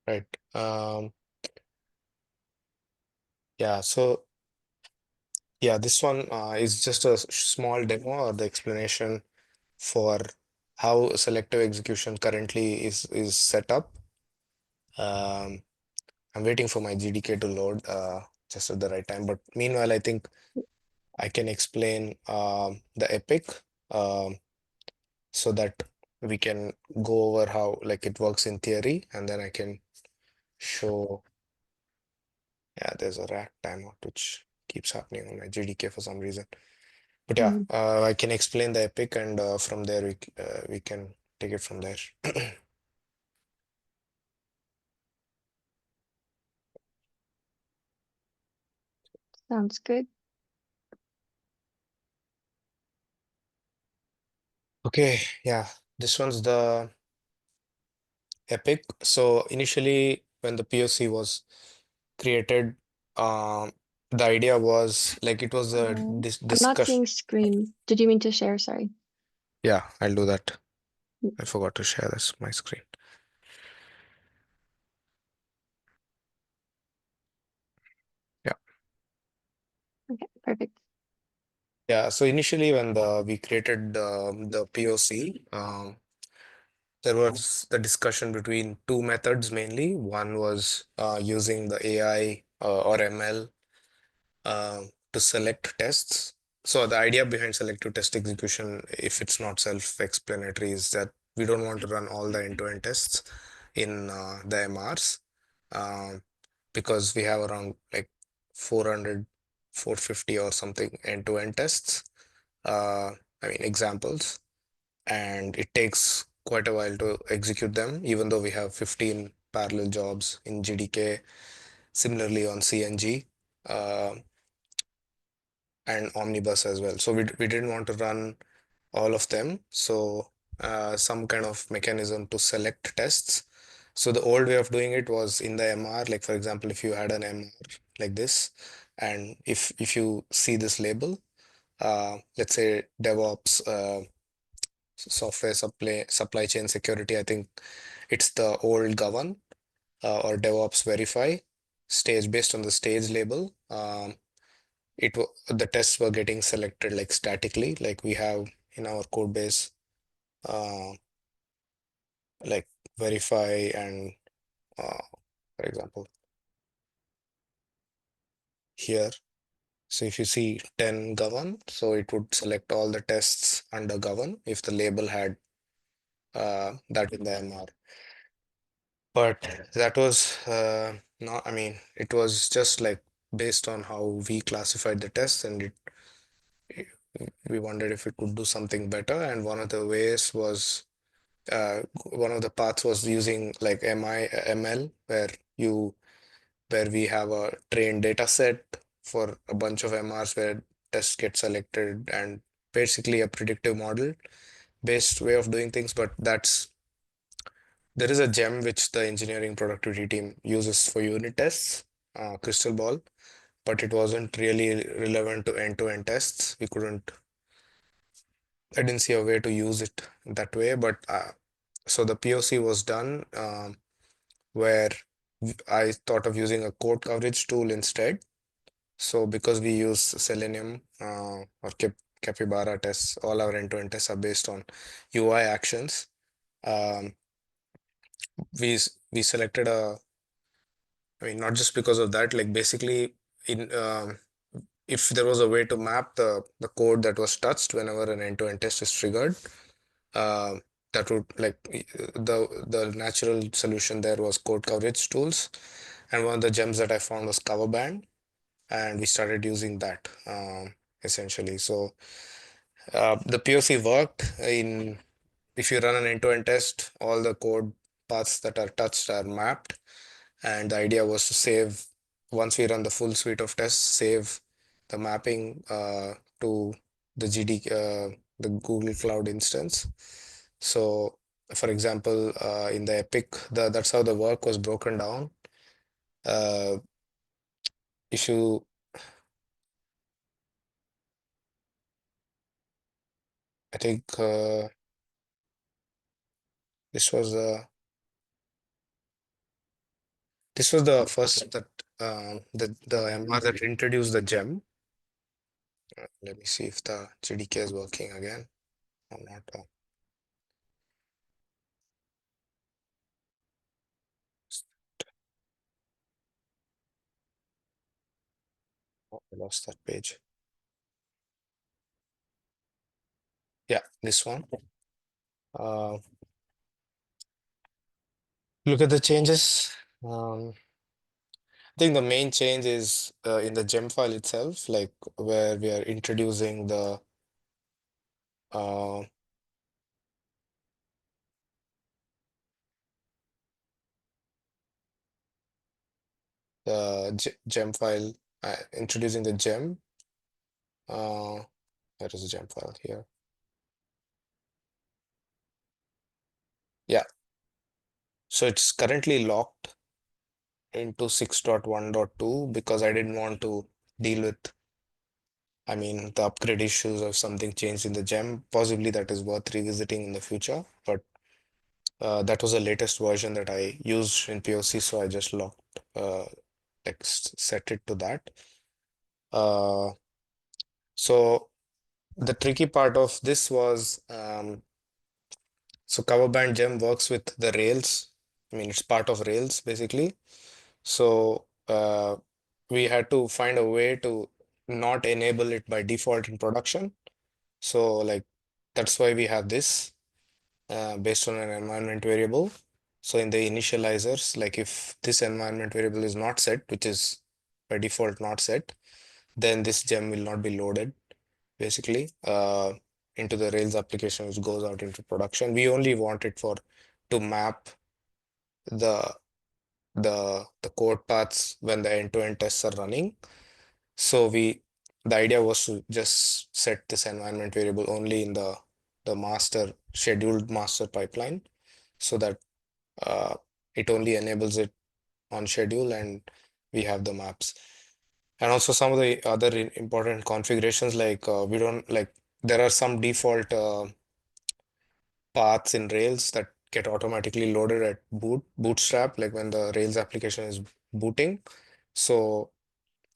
Right. Yeah, so yeah, this one is just a small demo or the explanation for how selective execution currently is set up. Um, I'm waiting for my GDK to load just at the right time. But meanwhile, I think I can explain the epic um, so that we can go over how like it works in theory, and then I can show. Yeah, there's a rack timeout which keeps happening on my GDK for some reason. But yeah, Mm, I can explain the epic, and from there we can take it from there. sounds good. Okay, yeah, this one's the epic. So initially, when the POC was created, um, the idea was like it was a I'm not discussion. seeing screen. Did you mean to share? Sorry. Yeah, I'll do that. Mm, I forgot to share this my screen. Yeah, okay, perfect. yeah. So initially, when we created the POC, there was the discussion between two methods mainly. One was using the AI or ML to select tests. So the idea behind selective test execution, if it's not self-explanatory, is that we don't want to run all the end-to-end tests in the MRs um, because we have around like 400, 450 or something end-to-end tests. I mean examples, and it takes quite a while to execute them, even though we have 15 parallel jobs in GDK, similarly on CNG. And Omnibus as well. So we didn't want to run all of them. So some kind of mechanism to select tests. So the old way of doing it was in the MR, like for example, if you had an MR like this, and if you see this label, let's say DevOps, software supply chain security, I think it's the old govern or DevOps verify stage based on the stage label. The tests were getting selected like statically, like we have in our code base, uh, like verify and for example here. So if you see 10 govern, so it would select all the tests under govern if the label had that in the MR. But that was not, I mean, it was just like based on how we classified the tests, and we wondered if it could do something better. And one of the ways was uh, one of the paths was using like ML, where we have a trained data set for a bunch of MRs where tests get selected, and basically a predictive model based way of doing things. But there is a gem which the engineering productivity team uses for unit tests, Crystal Ball, but it wasn't really relevant to end-to-end tests. I didn't see a way to use it that way, but so the POC was done. Where I thought of using a code coverage tool instead. So because we use Selenium or Capybara tests, all our end-to-end tests are based on UI actions. Um, we selected I mean, not just because of that, like basically in if there was a way to map the code that was touched whenever an end-to-end test is triggered, uh, that would like the natural solution there was code coverage tools, and one of the gems that I found was Coverband, and we started using that essentially. So the POC worked in if you run an end-to-end test, all the code paths that are touched are mapped, and the idea was to save once we run the full suite of tests, save the mapping to the Google Cloud instance. So, for example, in the Epic, that's how the work was broken down. Uh, if you, I think this was This was the first that the MR that introduced the gem. Let me see if the GDK is working again or not. Oh, I lost that page. Yeah, this one. Uh, Look at the changes. I think the main change is in the gem file itself, like where we are introducing uh, the gem file, introducing the gem. Where is the gem file here? Yeah, so it's currently locked into 6.1.2 because I didn't want to deal with, I mean, the upgrade issues of something changed in the gem. Possibly that is worth revisiting in the future, but that was the latest version that I used in POC, so I just locked, like set it to that. So the tricky part of this was, so cover band gem works with the Rails. I mean, it's part of Rails basically. So we had to find a way to not enable it by default in production. So like that's why we have this based on an environment variable. So in the initializers, like if this environment variable is not set, which is by default not set, then this gem will not be loaded basically into the Rails application which goes out into production. We only want it for to map the the code paths when the end-to-end tests are running. So the idea was to just set this environment variable only in the master scheduled master pipeline so that uh, it only enables it on schedule and we have the maps. And also some of the other important configurations like we don't like there are some default paths in Rails that get automatically loaded at bootstrap, like when the Rails application is booting. So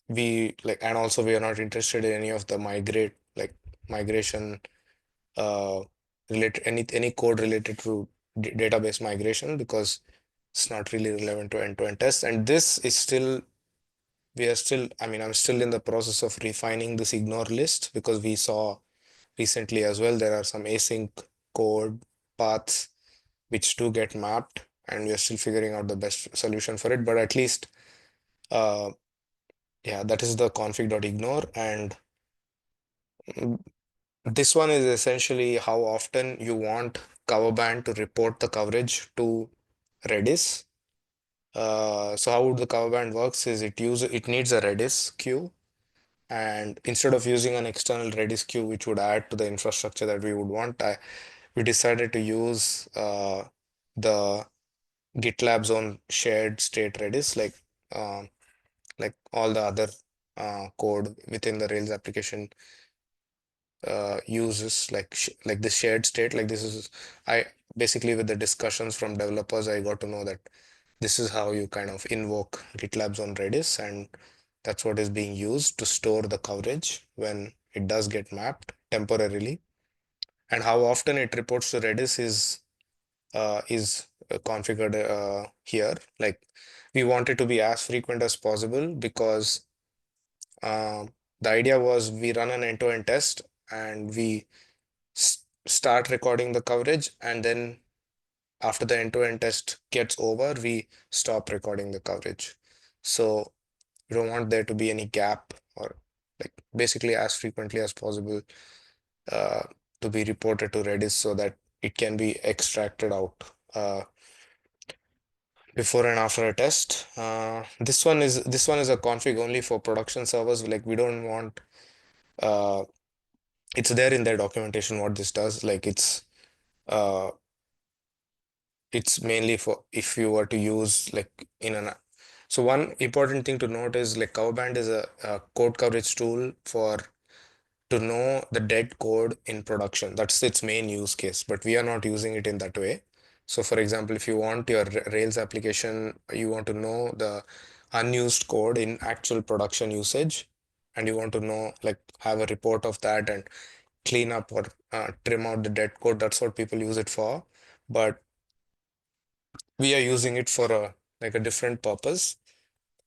we like, and also we are not interested in any of the migration uh related any code related to database migration because it's not really relevant to end-to-end tests. And this is still we are still I mean I'm still in the process of refining this ignore list because we saw recently as well there are some async code paths which do get mapped and we are still figuring out the best solution for it, but at least uh yeah, that is the config.ignore. And mm, this one is essentially how often you want cover band to report the coverage to Redis. So how the cover band works is it needs a Redis queue, and instead of using an external Redis queue which would add to the infrastructure that we would want, we decided to use the GitLab's own shared state Redis, uh, like all the other code within the Rails application uses like this shared state. Like this is I basically with the discussions from developers, I got to know that this is how you kind of invoke GitLab's on Redis, and that's what is being used to store the coverage when it does get mapped temporarily. And how often it reports to Redis is configured here. Like we want it to be as frequent as possible because uh, the idea was we run an end-to-end test and we start recording the coverage, and then after the end-to-end test gets over we stop recording the coverage. So you don't want there to be any gap, or like basically as frequently as possible uh, to be reported to Redis so that it can be extracted out before and after a test. This one is a config only for production servers. Like we don't want uh, it's there in their documentation what this does. Like uh, it's mainly for if you were to use like in an so one important thing to note is like coverband is a code coverage tool for to know the dead code in production. That's its main use case, but we are not using it in that way. So for example, if you want your Rails application, you want to know the unused code in actual production usage, and you want to know, like, have a report of that and clean up or trim out the dead code. That's what people use it for. But we are using it for a like a different purpose.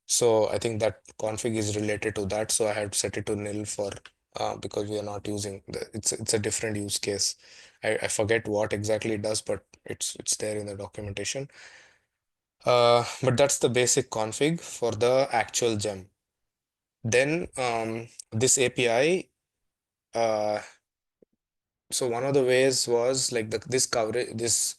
So I think that config is related to that. So I had set it to nil for because we are not using it's a different use case. I forget what exactly it does, but it's there in the documentation. But that's the basic config for the actual gem. Then this API, so one of the ways was like this coverage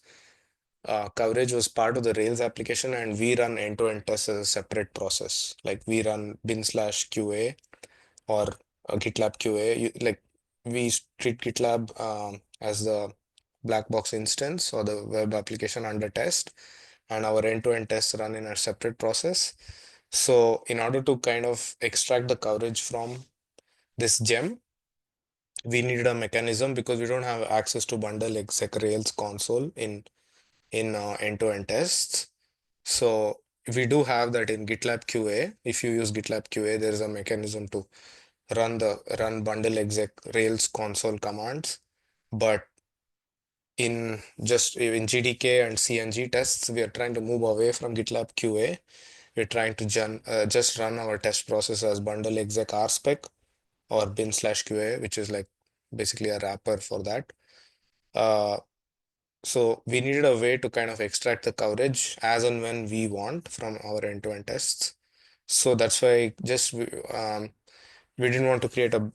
was part of the Rails application, and we run end-to-end tests as a separate process. Like we run bin/QA or GitLab QA. Like we treat GitLab as the black box instance or the web application under test, and our end-to-end tests run in a separate process. So in order to kind of extract the coverage from this gem, we needed a mechanism because we don't have access to bundle exec Rails console in end-to-end tests. So we do have that in GitLab QA. If you use GitLab QA, there is a mechanism to run bundle exec Rails console commands. But in GDK and CNG tests, we are trying to move away from GitLab QA. We're trying to just run our test process as bundle exec rspec or bin/QA, which is like basically a wrapper for that. Uh, so we needed a way to kind of extract the coverage as and when we want from our end-to-end tests. So that's why we didn't want to create a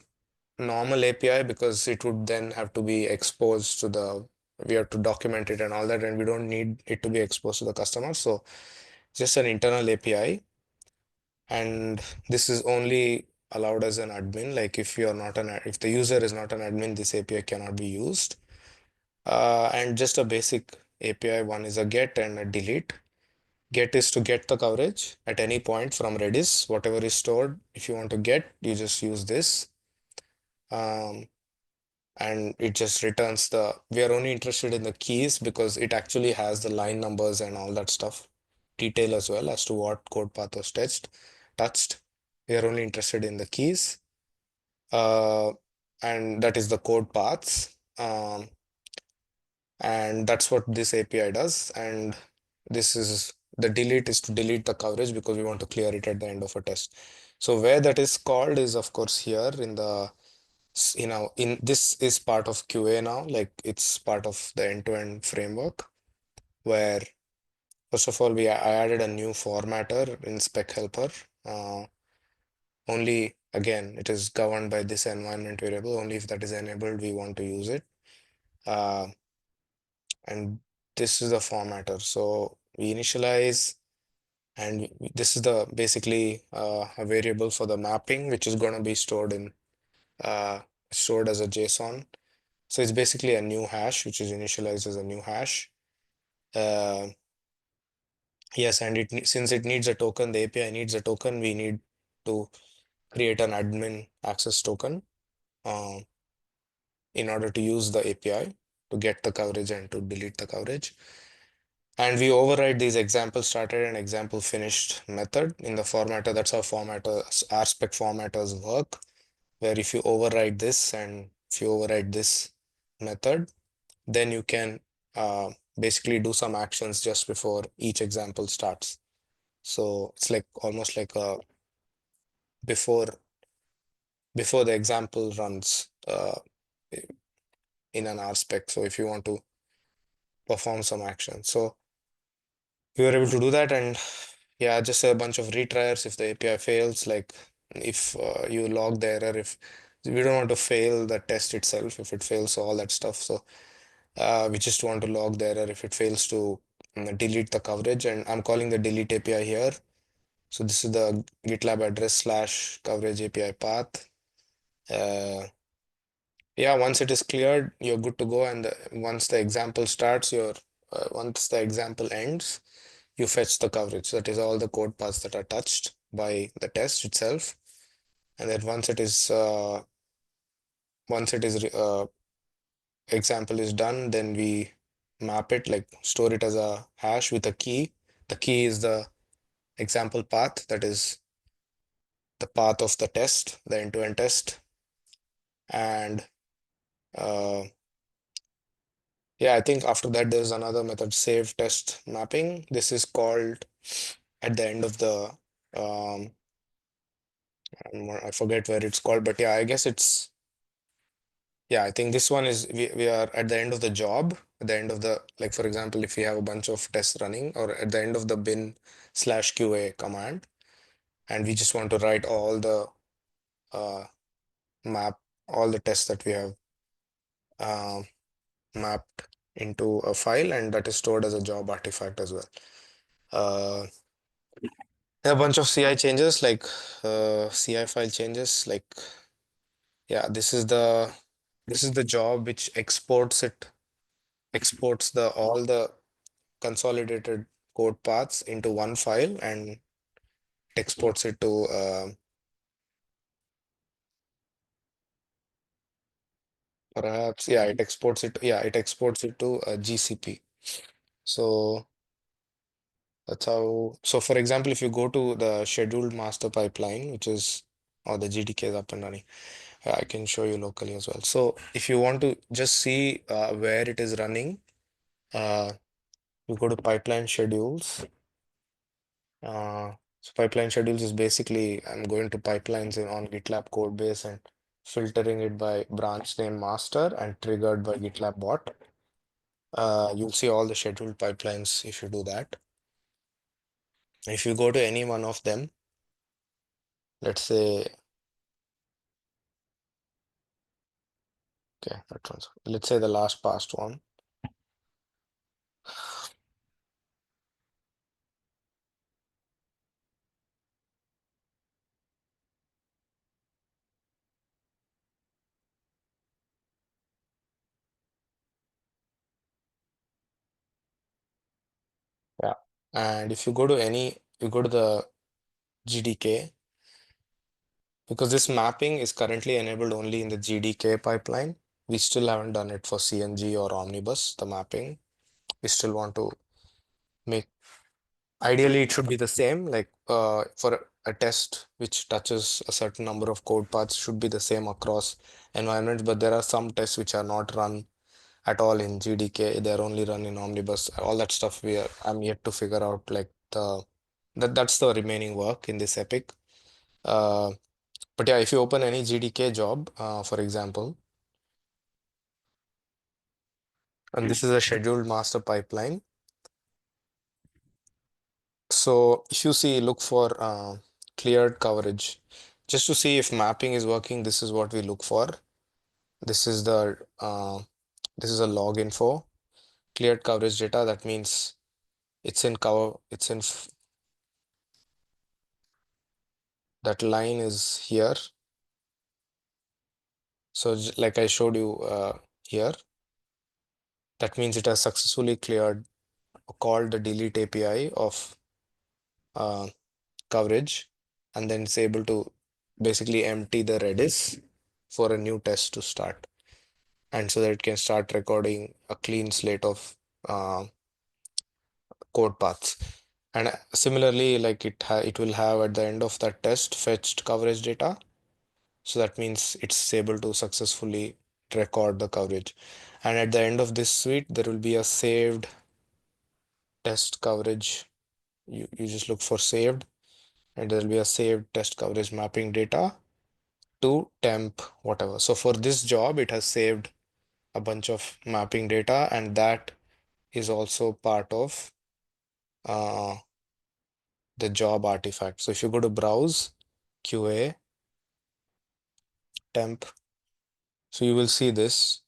normal API because it would then have to be exposed to we have to document it and all that, and we don't need it to be exposed to the customer. So just an internal API, and this is only allowed as an admin. Like if the user is not an admin, this API cannot be used. And just a basic API, one is a get and a delete. Get is to get the coverage at any point from Redis, whatever is stored. If you want to get, you just use this. Um, and it just returns we are only interested in the keys because it actually has the line numbers and all that stuff, detail as well as to what code path was touched. We are only interested in the keys, uh, and that is the code paths. And that's what this API does. And this is the delete is to delete the coverage because we want to clear it at the end of a test. So where that is called is of course here in in this is part of QA now, like it's part of the end-to-end framework where first of all I added a new formatter in spec helper. Only again it is governed by this environment variable. Only if that is enabled we want to use it. Uh, and this is the formatter. So we initialize, and this is the basically a variable for the mapping, which is going to be uh, stored as a JSON. So it's basically a new hash, which is initialized as a new hash. Uh, yes, and since it needs a token, the API needs a token, we need to create an admin access token uh, in order to use the API to get the coverage and to delete the coverage. And we override these example started and example finished method in the formatter. That's how RSpec formatters work, where if you override this and if you override this method, then you can basically do some actions just before each example starts. So it's like almost like a before before the example runs in an RSpec. So if you want to perform some action, so we were able to do that, and yeah, just a bunch of retries if the API fails. Like if you log the error, if we don't want to fail the test itself, if it fails, all that stuff. So we just want to log the error if it fails to delete the coverage, and I'm calling the delete API here. So this is the GitLab address / coverage API path. Yeah, once it is cleared, you're good to go. And once the example starts, once the example ends, you fetch the coverage. That is all the code paths that are touched by the test itself. And then once it is example is done, then we map it, like store it as a hash with a key. The key is the example path, that is the path of the test, the end-to-end test. And uh, yeah, I think after that there's another method, save test mapping. This is called at the end of the um, I forget where it's called, but yeah, I guess it's yeah, I think this one is we are at the end of the job, at the end of the, like for example, if we have a bunch of tests running, or at the end of the bin slash QA command, and we just want to write all the uh, map, all the tests that we have uh, mapped into a file, and that is stored as a job artifact as well. Uh, a bunch of CI changes, like CI file changes, like yeah, this is the job which exports the all the consolidated code paths into one file and exports it to perhaps yeah it exports it to GCP. So that's how. So for example, if you go to the scheduled master pipeline, which is or the GDK is up and running, I can show you locally as well. So if you want to just see where it is running, uh, you go to pipeline schedules. So pipeline schedules is basically I'm going to pipelines on GitLab code base and filtering it by branch name master and triggered by GitLab bot. You'll see all the scheduled pipelines if you do that. If you go to any one of them, let's say, okay, let's say the last past one. Yeah. And if you go to you go to the GDK, because this mapping is currently enabled only in the GDK pipeline. We still haven't done it for CNG or Omnibus, the mapping. We still want to make, ideally it should be the same, like for a test which touches a certain number of code paths should be the same across environments, but there are some tests which are not run at all in GDK, they're only run in Omnibus. All that stuff I'm yet to figure out, like that's the remaining work in this epic. uh, but yeah, if you open any GDK job, for example, and this is a scheduled master pipeline. So if you see, look for cleared coverage. Just to see if mapping is working, this is what we look for. This is the this is a log info. Cleared coverage data, that means it's in cover, that line is here. So like I showed you here, that means it has successfully cleared, called the delete API of uh, coverage, and then it's able to basically empty the Redis for a new test to start, and so that it can start recording a clean slate of uh, code paths. And similarly, like it will have at the end of that test fetched coverage data. So that means it's able to successfully record the coverage. And at the end of this suite, there will be a saved test coverage. You just look for saved, and there will be a saved test coverage mapping data to temp whatever. So for this job, it has saved a bunch of mapping data, and that is also part of uh, the job artifact. So if you go to browse QA temp, so you will see this.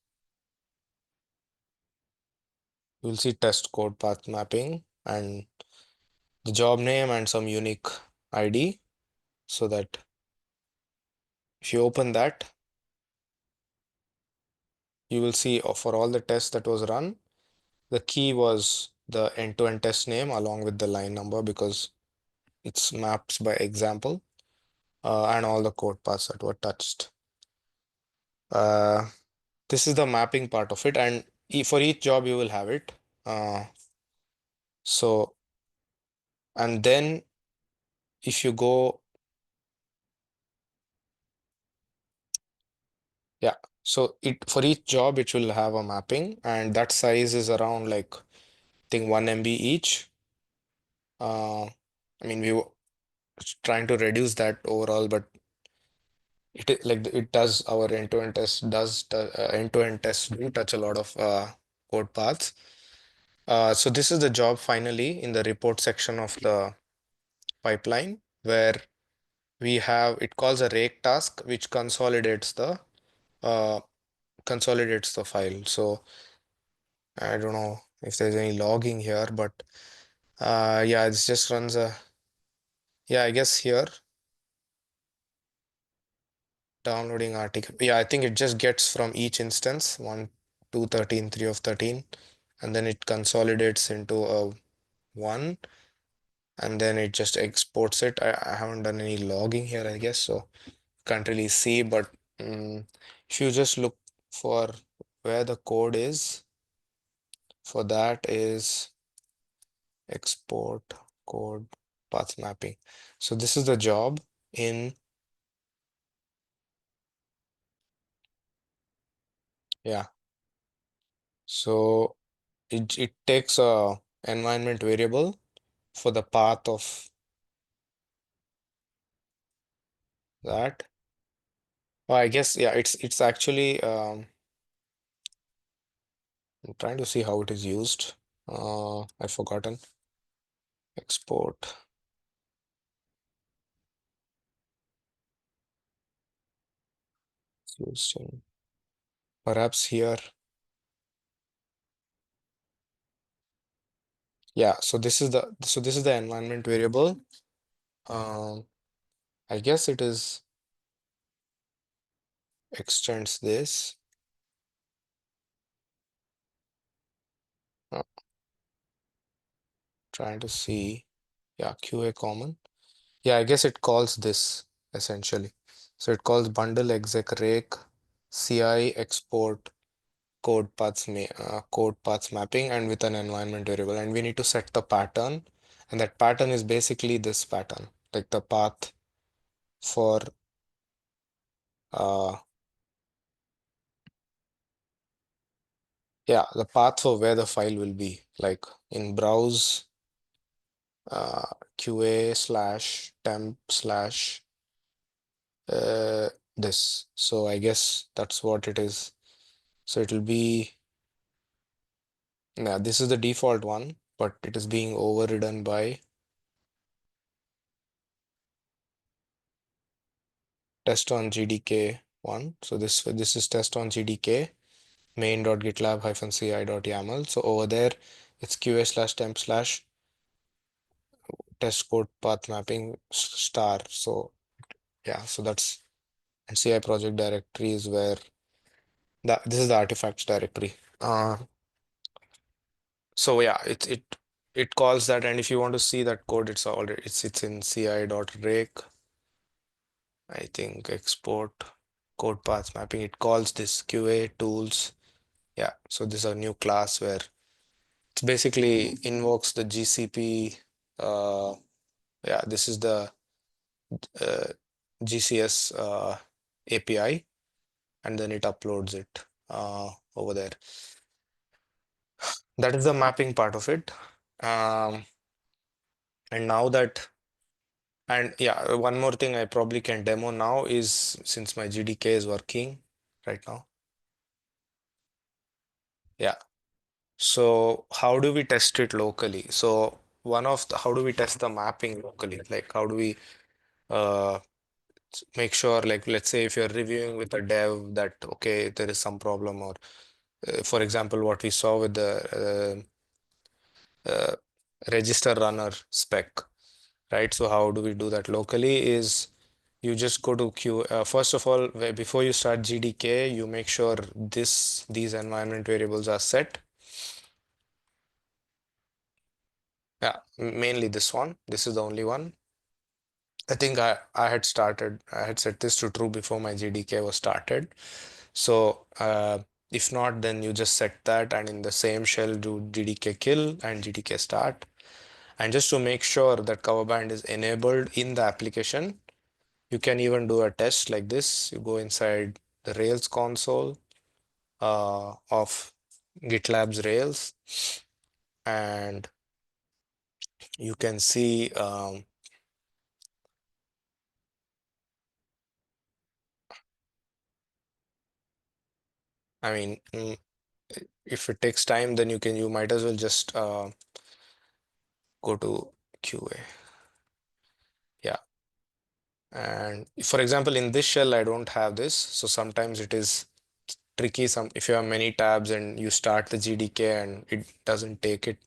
You will see test code path mapping and the job name and some unique ID, so that if you open that, you will see for all the tests that was run, the key was the end-to-end test name along with the line number, because it's maps by example, and all the code paths that were touched. Uh, this is the mapping part of it, and for each job you will have it. Uh, so, and then if you go, yeah, so it for each job it will have a mapping, and that size is around like I think 1 MB each. I mean, we were trying to reduce that overall, but like it does our end-to-end test does end-to-end tests do touch a lot of code paths. So this is the job finally in the report section of the pipeline where we have it calls a rake task which uh, consolidates the file. So I don't know if there's any logging here, but yeah, this just runs a yeah, I guess here downloading article. Yeah, I think it just gets from each instance 1, 2, 13, 3 of 13, and then it consolidates into a one, and then it just exports it. I haven't done any logging here, I guess, so can't really see, but if you just look for where the code is, for that is export code path mapping. So this is the job in, yeah. So it takes a environment variable for the path of that. Oh, I guess, yeah, it's actually, I'm trying to see how it is used. I've forgotten. Export used in perhaps here. Yeah, so this is the environment variable. Um, I guess it is extends this. Uh, Trying to see. Yeah, QA common. Yeah, I guess it calls this essentially. So it calls bundle exec rake CI export code paths mapping and with an environment variable, and we need to set the pattern, and that pattern is basically this pattern, like the path for uh yeah, the path for where the file will be, like in browse QA slash temp slash this. So I guess that's what it is. So it will be, yeah, this is the default one, but it is being overridden by test on GDK one. So this is test on GDK main.gitlab-ci.yaml. So over there, it's QA slash temp slash test code path mapping star. So yeah, so that's, and CI project directory is where this is the artifacts directory. So yeah, it calls that, and if you want to see that code, it's in ci.rake. I think export code path mapping. It calls this QA tools. Yeah, so this is a new class where it basically invokes the GCP. Yeah, this is the uh, GCS API, and then it uploads it over there. That is the mapping part of it. Um, and now that, and yeah, one more thing I probably can demo now is since my GDK is working right now. Yeah. So how do we test it locally? So how do we test the mapping locally? Like how do we uh, make sure, like let's say if you're reviewing with a dev that okay there is some problem, or for example what we saw with the register runner spec, right? So how do we do that locally is you just go to first of all, before you start GDK, you make sure these environment variables are set. Yeah, mainly this one. This is the only one. I think I had set this to true before my GDK was started. So If not, then you just set that and in the same shell do GDK kill and GDK start. And just to make sure that cover band is enabled in the application, you can even do a test like this. You go inside the Rails console of GitLab's Rails, and you can see, I mean, if it takes time, then you might as well just go to QA. Yeah. And for example, in this shell, I don't have this. So sometimes it is tricky. If you have many tabs and you start the GDK and it doesn't take it.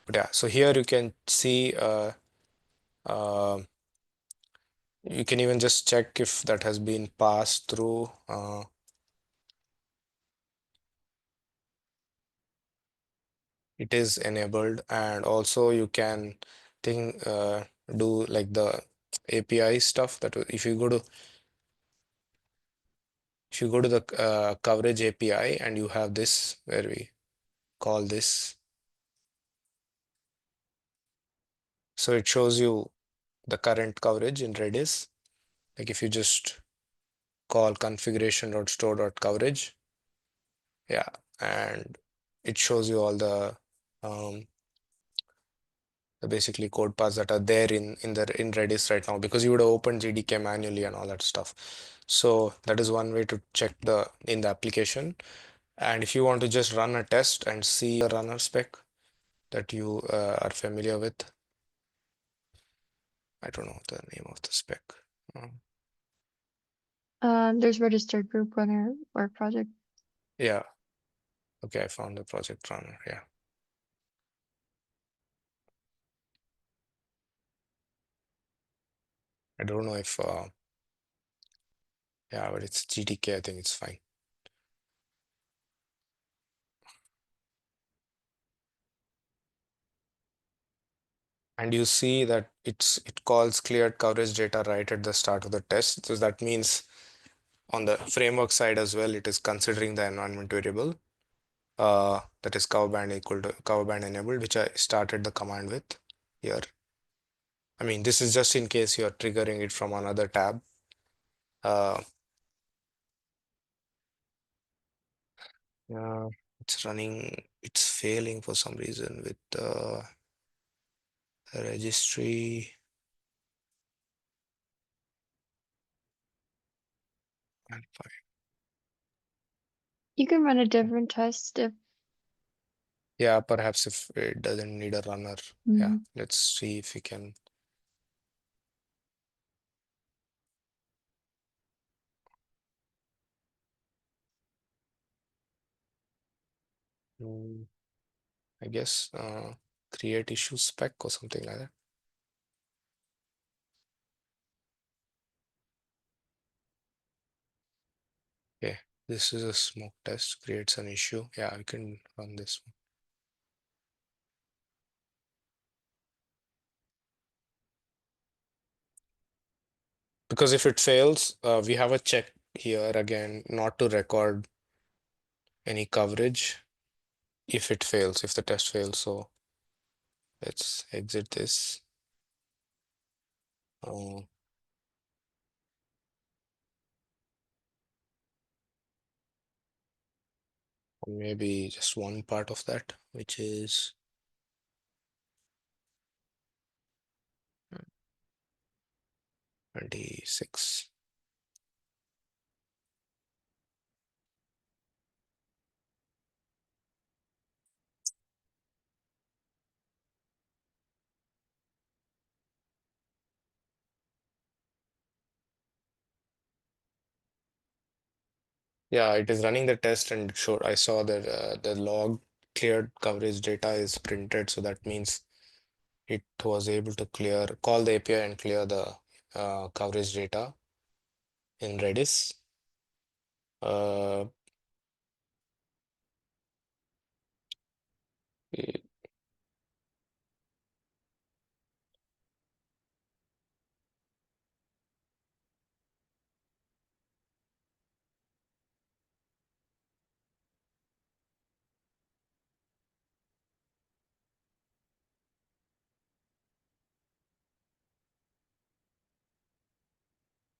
But yeah, so here you can see, uh, you can even just check if that has been passed through. It is enabled, and also you can do like the API stuff that if you go to the coverage API and you have this where we call this, so it shows you the current coverage in Redis. Like if you just call configuration.store.coverage, yeah, and it shows you all um, the basically code paths that are there in Redis right now, because you would have opened GDK manually and all that stuff. So that is one way to check in the application. And if you want to just run a test and see a runner spec that you are familiar with, I don't know the name of the spec. Um, There's registered group runner or project. yeah, okay, I found the project runner. Yeah, I don't know if yeah, but it's GDK. I think it's fine. And you see that it calls cleared coverage data right at the start of the test. So that means on the framework side as well, it is considering the environment variable that is cover band equal to cover band enabled, which I started the command with here. I mean, this is just in case you're triggering it from another tab. Uh, yeah, it's running, it's failing for some reason with the registry. And You can run a different test if yeah, perhaps if it doesn't need a runner. Yeah, mm, let's see if we can. Mm, I guess create issue spec or something like that. Okay, this is a smoke test, creates an issue. Yeah, I can run this one. Because if it fails, we have a check here again, not to record any coverage if it fails, if the test fails. So let's exit this. Uh, Maybe just one part of that, which is 26. Yeah, it is running the test and sure I saw that the log cleared coverage data is printed. So that means it was able to call the API and clear the coverage data in Redis. Uh, eh,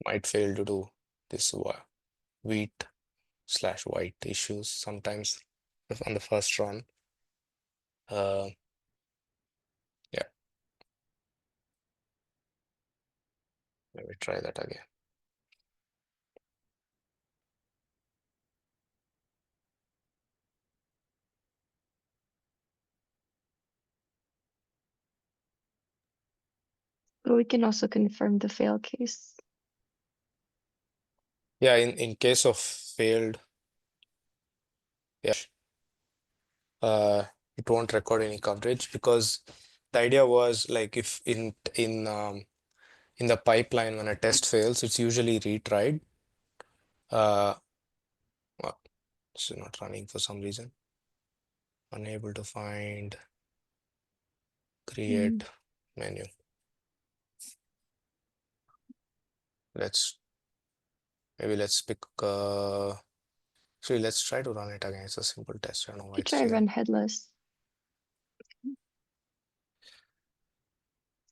might fail due to this wheat slash white issues sometimes on the first run. Uh, yeah, let me try that again. But we can also confirm the fail case. Yeah, in case of failed, yeah, uh, it won't record any coverage because the idea was like if in the pipeline when a test fails, it's usually retried. Uh, well, it's not running for some reason. Unable to find Mm. create menu. Let's let's pick actually let's try to run it again. It's a simple test. I don't know You why could it's try failing. run headless.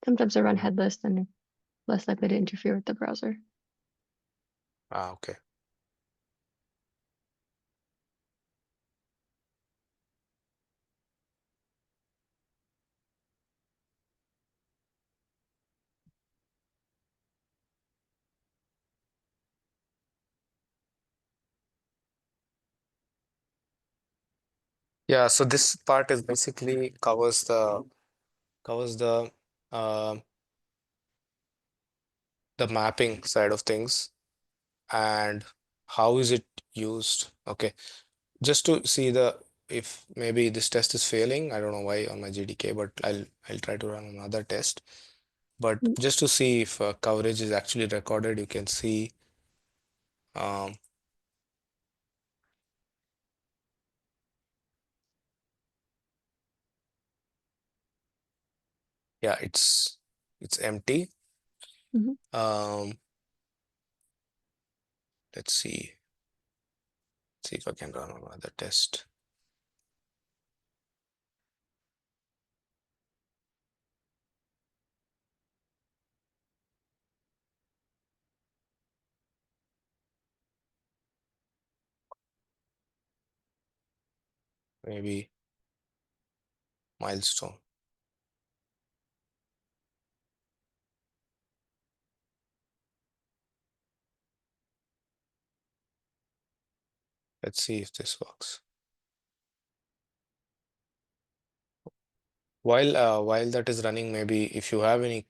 Sometimes I run Mm. headless, then less likely to interfere with the browser. Ah, okay. Yeah, so this part is basically covers uh, the mapping side of things and how is it used. Okay, just to see the if maybe this test is failing. I don't know why on my GDK, but I'll try to run another test. But Mm. just to see if coverage is actually recorded, you can see um, yeah, it's empty. Mhm. Um, let's see if I can run another test. Maybe milestone. Let's see if this works. While that is running, maybe if you have any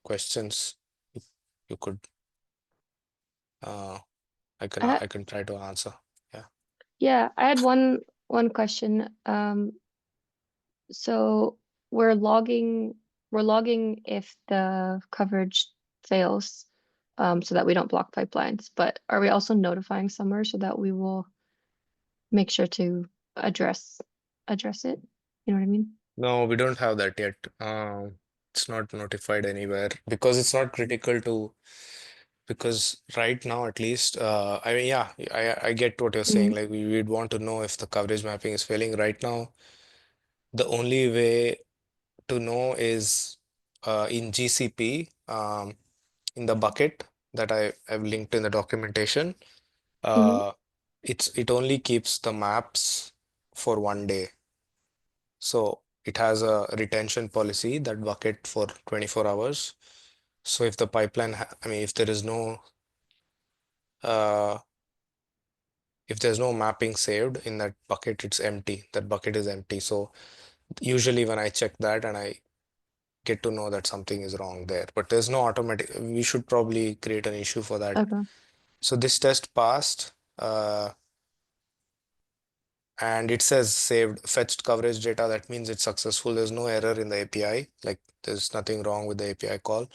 questions, you, you could uh, Uh, I can try to answer. Yeah. yeah, I had one question. So we're logging if the coverage fails, so that we don't block pipelines. But are we also notifying somewhere so that we will make sure to address address it? You know what I mean? No, we don't have that yet. It's not notified anywhere because it's not critical to, because right now at least, I mean, yeah, I get what you're saying. Mm, Like we'd want to know if the coverage mapping is failing. Right now, the only way to know is in GCP, in the bucket that I've linked in the documentation. mhm. Uh, it only keeps the maps for 1 day. So it has a retention policy, that bucket, for 24 hours. So if the pipeline, I mean, uh, if there's no mapping saved in that bucket, it's empty. That bucket is empty. So usually when I check that and I get to know that something is wrong there, but there's no automatic, we should probably create an issue for that. Okay. So this test passed, and it says saved fetched coverage data. That means it's successful. There's no error in the API. Like there's nothing wrong with the API call.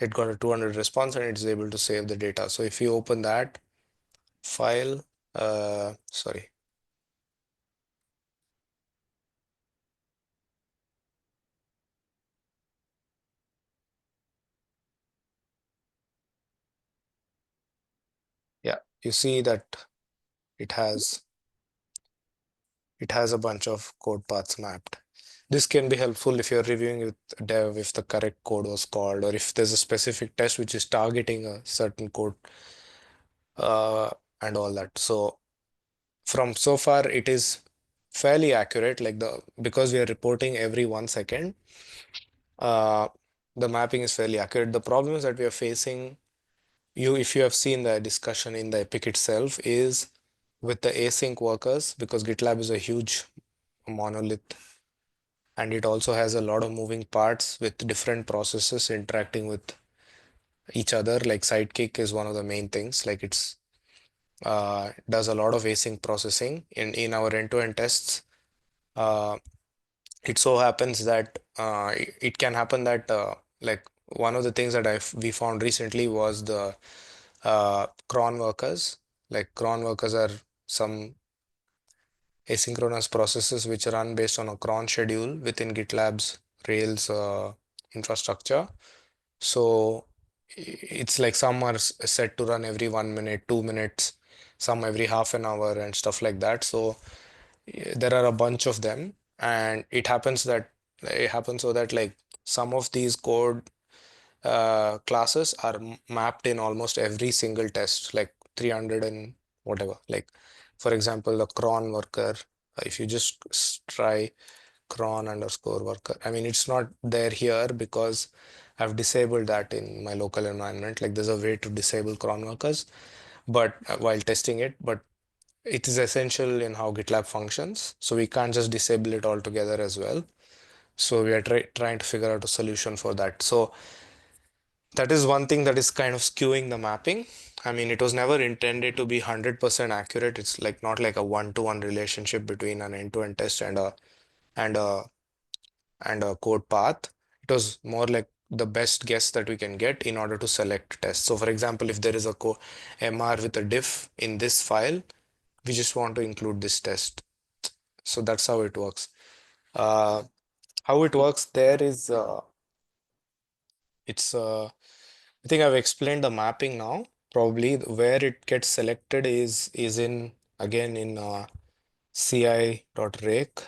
It got a 200 response and it's able to save the data. So if you open that file, sorry, yeah, you see that it has it has a bunch of code paths mapped. This can be helpful if you're reviewing with dev if the correct code was called, or if there's a specific test which is targeting a certain code, uh, and all that. So from so far, it is fairly accurate. Like the because we are reporting every 1 second, uh, the mapping is fairly accurate. The problems that we are facing, if you have seen the discussion in the Epic itself, is with the async workers, because GitLab is a huge monolith and it also has a lot of moving parts with different processes interacting with each other. Like Sidekick is one of the main things. Like it's does a lot of async processing in our end-to-end tests. Uh, it so happens that it can happen that like one of the things that we found recently was the cron workers. Like cron workers are some asynchronous processes which run based on a cron schedule within GitLab's Rails infrastructure. So it's like some are set to run every 1 minute, 2 minutes, some every half an hour and stuff like that. So there are a bunch of them, and it happens so that like some of these code classes are mapped in almost every single test, like 300 and whatever. Like for example, the cron worker, if you just try cron underscore worker, I mean, it's not there here because I've disabled that in my local environment. Like there's a way to disable cron workers, but while testing it, but it is essential in how GitLab functions. So we can't just disable it altogether as well. So we are trying to figure out a solution for that. So that is one thing that is kind of skewing the mapping. I mean, it was never intended to be 100% accurate. It's like not like a one-to-one relationship between an end-to-end test and a and a code path. It was more like the best guess that we can get in order to select tests. So for example, if there is a MR with a diff in this file, we just want to include this test. So that's how it works. Uh, how it works there is it's I think I've explained the mapping now. Probably where it gets selected is in again in ci.rake.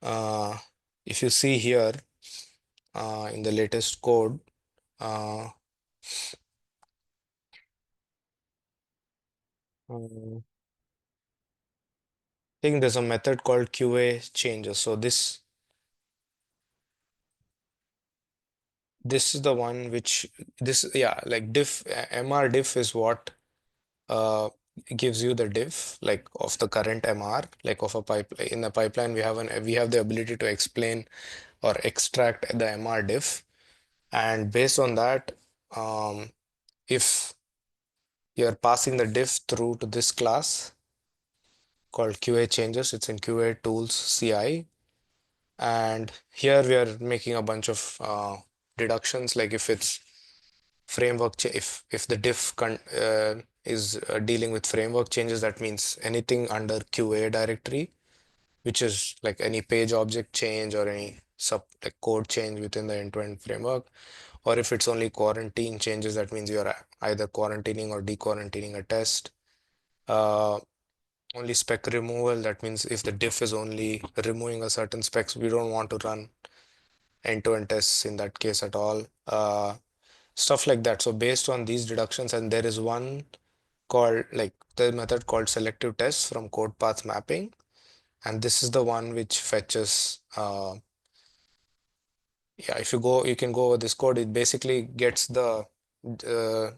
Uh, if you see here in the latest code, uh, I think there's a method called QA changes. So this is the one which this yeah like diff MR diff is what uh, gives you the diff like of the current MR, like of a pipeline. In the pipeline we have the ability to explain or extract the MR diff, and based on that, if you're passing the diff through to this class called QA changes, it's in QA tools CI, and here we are making a bunch of deductions, like if it's if the diff is dealing with framework changes, that means anything under QA directory, which is like any page object change or any sub like code change within the end-to-end framework, or if it's only quarantine changes, that means you're either quarantining or dequarantining a test. Uh, only spec removal, that means if the diff is only removing a certain specs, we don't want to run end-to-end tests in that case at all. Stuff like that. So based on these deductions, and there is one called like the method called selective tests from code path mapping, and this is the one which fetches yeah, if you go, you can go over this code. It basically gets the uh,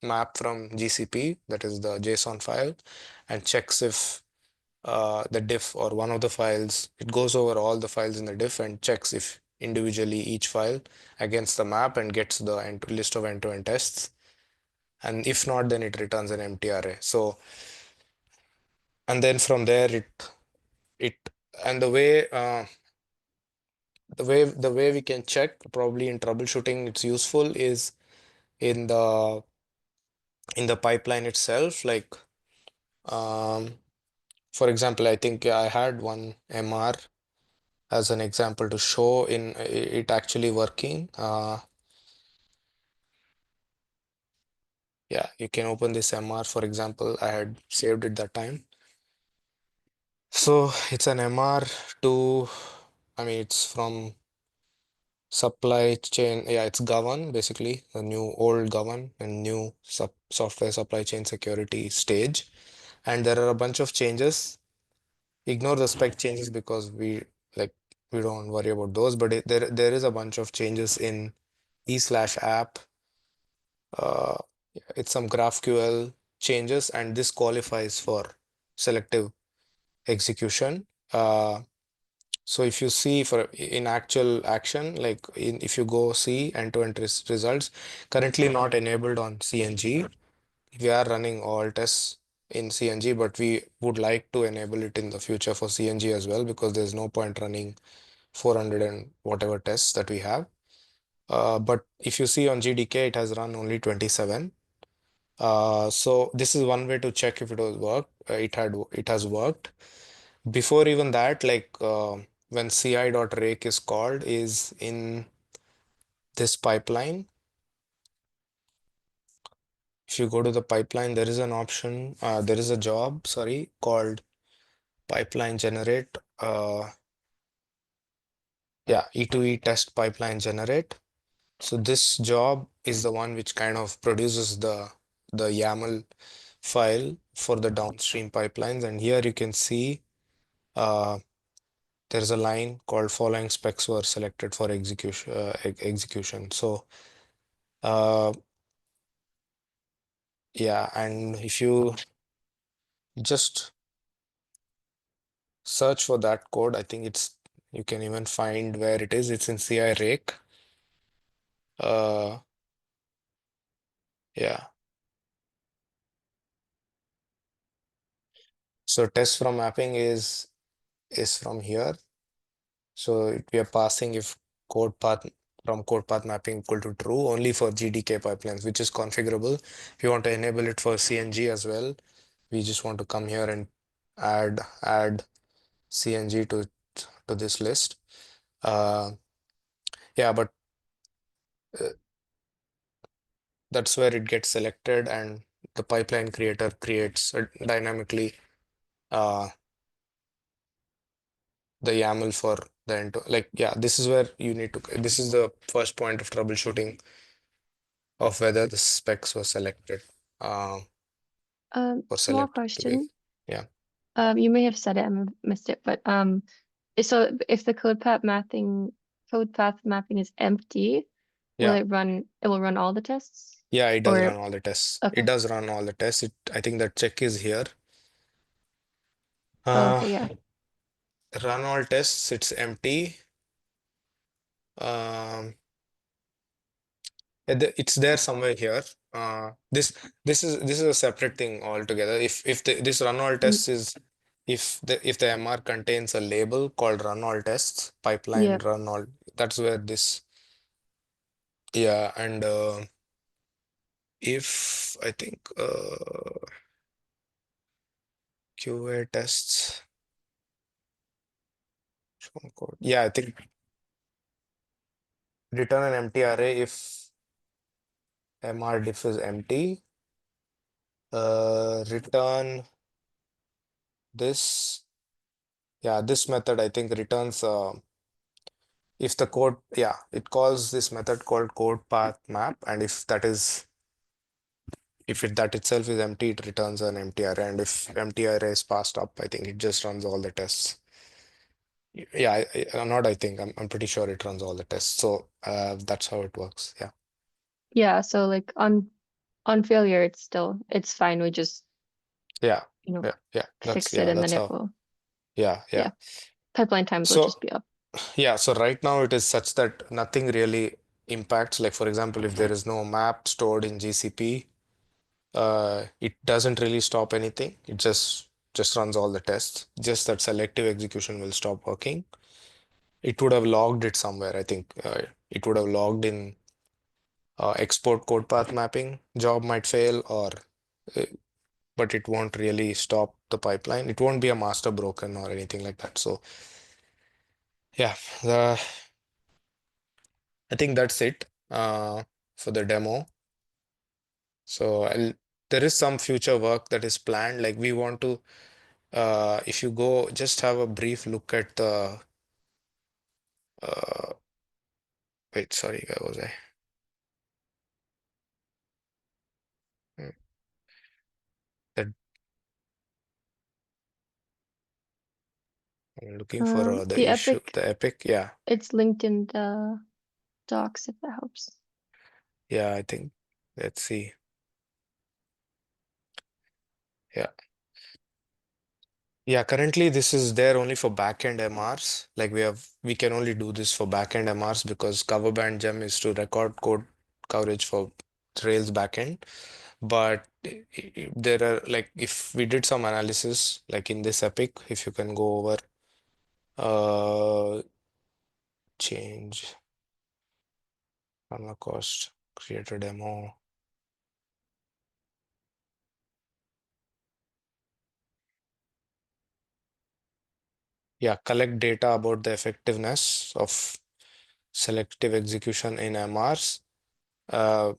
map from GCP, that is the JSON file, and checks if the diff or one of the files, it goes over all the files in the diff and checks if individually each file against the map and gets the list of end-to-end tests. And if not, then it returns an empty array. So, and then from there, it, and the way we can check probably in troubleshooting, it's useful is in the pipeline itself. Like, um, for example, I think I had one MR as an example to show in it actually working. Yeah, you can open this MR, for example. I had saved it that time. So it's an MR to I mean, it's from supply chain. Yeah, it's govern basically the new old govern and new software supply chain security stage. And there are a bunch of changes. Ignore the spec changes because like we don't worry about those. But there is a bunch of changes in e slash app. Uh, it's some GraphQL changes, and this qualifies for selective execution. So if you see for in actual action, like if you go see end-to-end results, currently not enabled on CNG. We are running all tests in CNG, but we would like to enable it in the future for CNG as well because there's no point running 400 and whatever tests that we have. But if you see on GDK, it has run only 27. So this is one way to check if it was work. It has worked. Before even that, like when ci.rake is called, is in this pipeline. If you go to the pipeline, there is an option. There is a job, sorry, called pipeline generate. Yeah, E2E test pipeline generate. So this job is the one which kind of produces the YAML file for the downstream pipelines. And here you can see uh, there's a line called following specs were selected for execution. So yeah, and if you just search for that code, I think you can even find where it is. It's in CI rake. Uh, yeah. So test from mapping is from here. So we are passing if code path from code path mapping equal to true only for GDK pipelines, which is configurable. If you want to enable it for CNG as well, we just want to come here and add CNG to this list. Uh, yeah, but uh, that's where it gets selected, and the pipeline creator creates dynamically uh, the YAML for the end. Like, yeah, this is where you need to. This is the first point of troubleshooting of whether the specs were selected uh, for Small select to be. question. Yeah, You may have said it, I missed it, but so if the code path mapping is empty, yeah, it will run all the tests? yeah. It does Or run all the tests. It okay. does run all the tests. I think that check is here. Oh, Uh, okay, yeah. run all tests. It's empty. Um, it's there somewhere here. This is a separate thing altogether. If this run all Mm, tests is if the MR contains a label called run all tests, pipeline yeah. run all, that's where this, yeah. And if I think QA tests some code. Yeah, I think return an empty array if MR diff is empty. Return this. Yeah, this method I think returns if the code, yeah, it calls this method called code path map, and if that itself is empty, it returns an empty array, and if empty array is passed up, I think it just runs all the tests. Yeah, I'm not, I think I'm pretty sure it runs all the tests. So that's how it works. Yeah, Yeah, so like on failure it's fine. We just, yeah, you know, yeah, yeah. fix it Yeah, and that's then it how. will, Yeah, yeah. yeah, pipeline times will So just be up. yeah, so right now it is such that nothing really impacts. Like for example, if there is no map stored in GCP, it doesn't really stop anything. It just runs all the tests. Just that selective execution will stop working. It would have logged it somewhere. I think it would have logged in export code path mapping job might fail, or uh, but it won't really stop the pipeline. It won't be a master broken or anything like that. So yeah, I think that's it for the demo. So there is some future work that is planned. Like we want to, if you go, just have a brief look at the Uh, Wait, sorry, where was I? Hmm. That I'm looking for the The issue, Epic, the epic. Yeah, it's linked in the docs if that helps. yeah, I think. Let's see. Yeah. Yeah, currently this is there only for backend MRs. Like we can only do this for backend MRs because cover band gem is to record code coverage for Rails backend. But there are like if we did some analysis like in this epic, if you can go over change cost, create a demo. Yeah, collect data about the effectiveness of selective execution in MRs. Uh,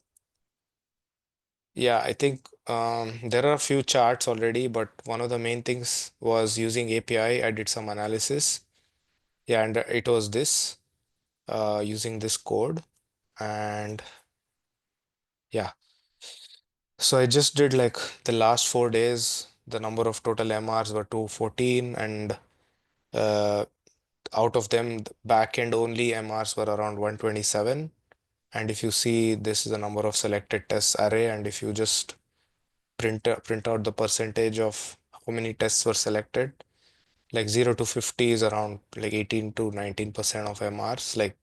Yeah, I think there are a few charts already, but one of the main things was using API. I did some analysis. Yeah, and it was this using this code. And yeah, so I just did like the last 4 days, the number of total MRs were 214, and uh, out of them, the backend only MRs were around 127. And if you see, this is the number of selected tests array, and if you just print out the percentage of how many tests were selected. Like 0 to 50 is around like 18 to 19% of MRs, like,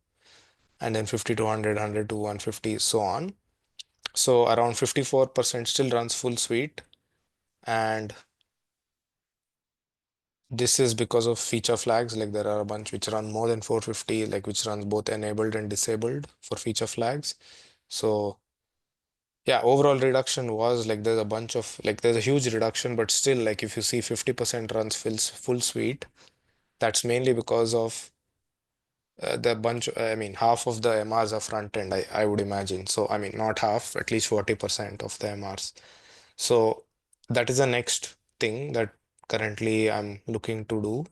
and then 50 to 100, 100 to 150, so on. So around 54% still runs full suite. And this is because of feature flags. Like there are a bunch which run more than 450, like which runs both enabled and disabled for feature flags. So yeah, overall reduction was like there's a bunch of like there's a huge reduction, but still like if you see 50% runs full suite, that's mainly because of the bunch. I mean, half of the MRs are front end, I would imagine. So I mean, not half, at least 40% of the MRs. So that is the next thing that currently I'm looking to do.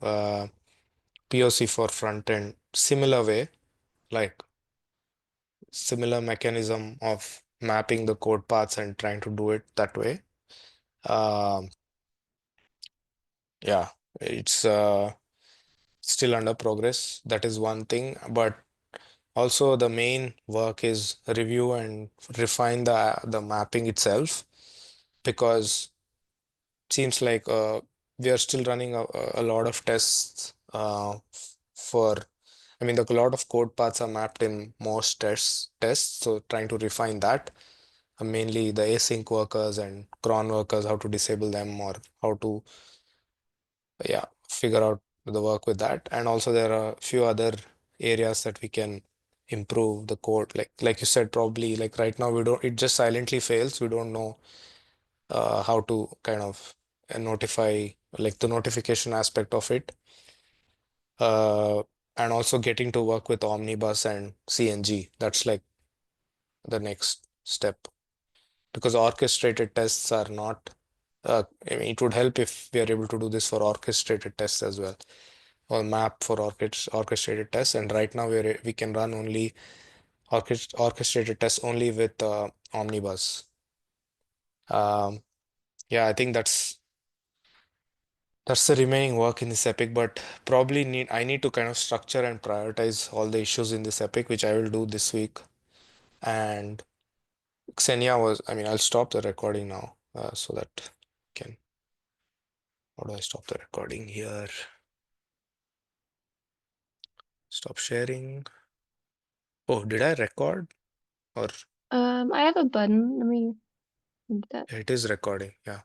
POC for front end, similar way, like similar mechanism of mapping the code paths and trying to do it that way. Um, yeah, it's still under progress. That is one thing, but also the main work is review and refine the mapping itself because seems like we are still running a lot of tests for. I mean, a lot of code paths are mapped in most tests. So trying to refine that, mainly the async workers and cron workers, how to disable them or how to, yeah, figure out the work with that. And also there are a few other areas that we can improve the code. Like you said, probably like right now we don't, it just silently fails. We don't know how to kind of notify, like the notification aspect of it. Uh, and also getting to work with Omnibus and CNG. That's like the next step because orchestrated tests are not. I mean, it would help if we are able to do this for orchestrated tests as well, or map for orchestrated tests. And right now we can run only orchestrated tests only with Omnibus. Um, yeah, I think that's the remaining work in this epic, but probably I need to kind of structure and prioritize all the issues in this epic, which I will do this week. And Xenia was, I mean, I'll stop the recording now so that can. How do I stop the recording here? Stop sharing. Oh, did I record? Or I have a button. Let me do that. yeah, it is recording. Yeah.